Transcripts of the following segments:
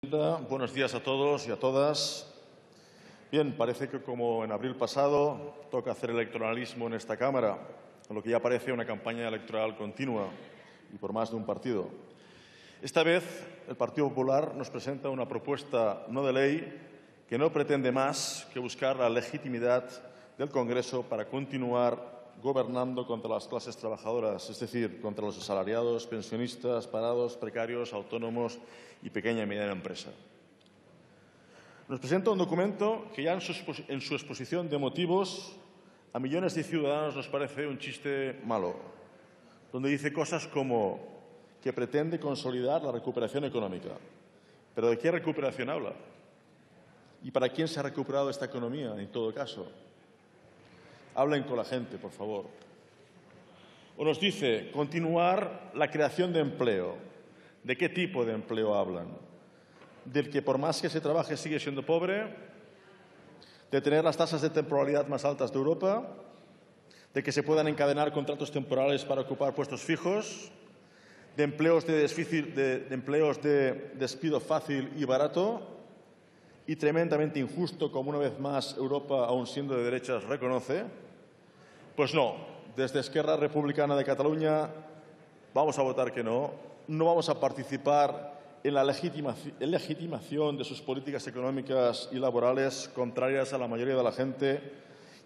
Buenos días a todos y a todas. Bien, parece que como en abril pasado toca hacer electoralismo en esta Cámara, en lo que ya parece una campaña electoral continua y por más de un partido. Esta vez el Partido Popular nos presenta una propuesta no de ley que no pretende más que buscar la legitimidad del Congreso para continuar gobernando contra las clases trabajadoras, es decir, contra los asalariados, pensionistas, parados, precarios, autónomos y pequeña y mediana empresa. Nos presenta un documento que ya en su exposición de motivos a millones de ciudadanos nos parece un chiste malo, donde dice cosas como que pretende consolidar la recuperación económica. ¿Pero de qué recuperación habla? ¿Y para quién se ha recuperado esta economía, en todo caso? Hablen con la gente, por favor. O nos dice continuar la creación de empleo. ¿De qué tipo de empleo hablan? ¿Del que por más que se trabaje sigue siendo pobre? ¿De tener las tasas de temporalidad más altas de Europa? ¿De que se puedan encadenar contratos temporales para ocupar puestos fijos? ¿De empleos de despido fácil y barato? Y tremendamente injusto, como una vez más Europa, aun siendo de derechas, reconoce. Pues no, desde Esquerra Republicana de Cataluña vamos a votar que no. No vamos a participar en la legitimación de sus políticas económicas y laborales contrarias a la mayoría de la gente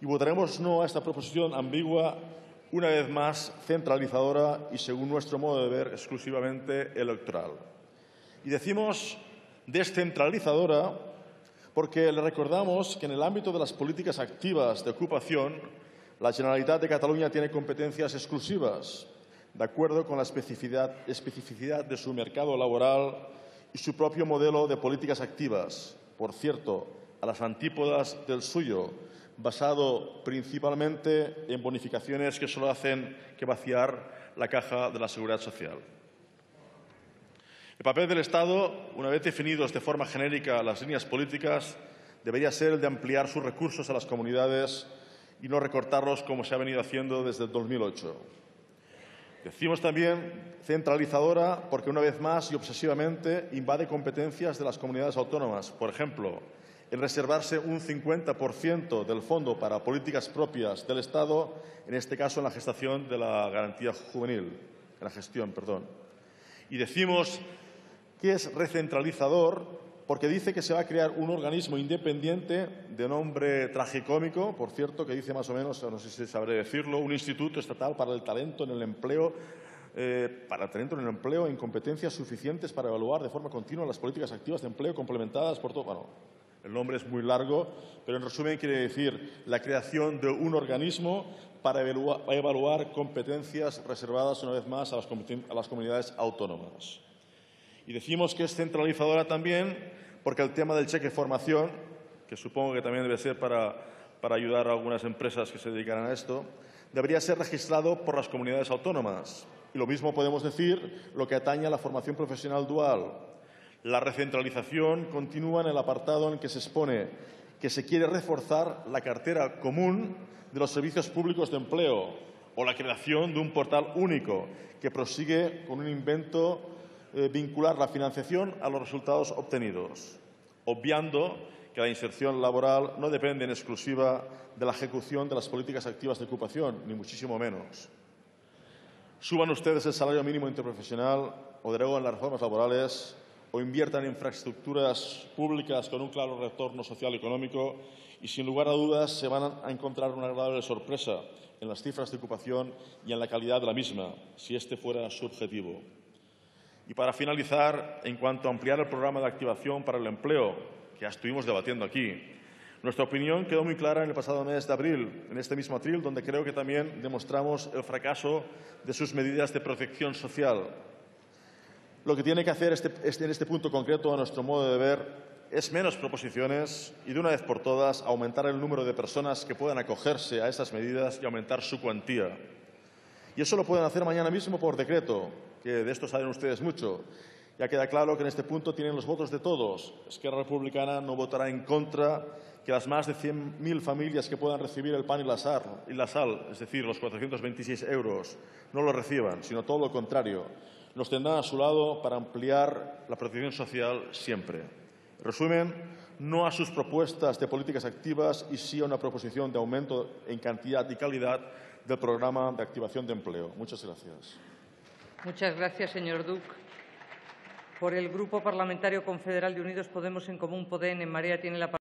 y votaremos no a esta proposición ambigua, una vez más centralizadora y, según nuestro modo de ver, exclusivamente electoral. Y decimos descentralizadora porque le recordamos que en el ámbito de las políticas activas de ocupación, la Generalitat de Cataluña tiene competencias exclusivas, de acuerdo con la especificidad de su mercado laboral y su propio modelo de políticas activas, por cierto, a las antípodas del suyo, basado principalmente en bonificaciones que solo hacen que vaciar la caja de la Seguridad Social. El papel del Estado, una vez definidos de forma genérica las líneas políticas, debería ser el de ampliar sus recursos a las comunidades y no recortarlos como se ha venido haciendo desde el 2008. Decimos también centralizadora porque una vez más y obsesivamente invade competencias de las comunidades autónomas. Por ejemplo, el reservarse un 50% del fondo para políticas propias del Estado, en este caso en la gestión de la garantía juvenil. Y decimos que es recentralizador porque dice que se va a crear un organismo independiente de nombre tragicómico, por cierto, que dice más o menos, no sé si sabré decirlo, un instituto estatal para el talento en el empleo, en competencias suficientes para evaluar de forma continua las políticas activas de empleo complementadas por todo. Bueno, el nombre es muy largo, pero en resumen quiere decir la creación de un organismo para evaluar competencias reservadas una vez más a las comunidades autónomas. Y decimos que es centralizadora también porque el tema del cheque formación, que supongo que también debe ser para ayudar a algunas empresas que se dedicarán a esto, debería ser registrado por las comunidades autónomas. Y lo mismo podemos decir lo que atañe a la formación profesional dual. La recentralización continúa en el apartado en el que se expone que se quiere reforzar la cartera común de los servicios públicos de empleo o la creación de un portal único que prosigue con un invento vincular la financiación a los resultados obtenidos, obviando que la inserción laboral no depende en exclusiva de la ejecución de las políticas activas de ocupación, ni muchísimo menos. Suban ustedes el salario mínimo interprofesional o deroguen las reformas laborales o inviertan en infraestructuras públicas con un claro retorno social y económico y, sin lugar a dudas, se van a encontrar una agradable sorpresa en las cifras de ocupación y en la calidad de la misma, si este fuera su objetivo. Y para finalizar, en cuanto a ampliar el programa de activación para el empleo, que ya estuvimos debatiendo aquí, nuestra opinión quedó muy clara en el pasado mes de abril, en este mismo atril, donde creo que también demostramos el fracaso de sus medidas de protección social. Lo que tiene que hacer en este punto concreto, a nuestro modo de ver, es menos proposiciones y, de una vez por todas, aumentar el número de personas que puedan acogerse a estas medidas y aumentar su cuantía. Y eso lo pueden hacer mañana mismo por decreto, que de esto saben ustedes mucho. Ya queda claro que en este punto tienen los votos de todos. Esquerra Republicana no votará en contra que las más de 100.000 familias que puedan recibir el pan y la sal, es decir, los 426 euros, no lo reciban, sino todo lo contrario. nos tendrán a su lado para ampliar la protección social siempre. En resumen, no a sus propuestas de políticas activas y sí a una proposición de aumento en cantidad y calidad del programa de activación de empleo. Muchas gracias. Muchas gracias, señor Duch. Por el Grupo Parlamentario Confederal de Unidos Podemos en Común Podem, en Marea, tiene la palabra.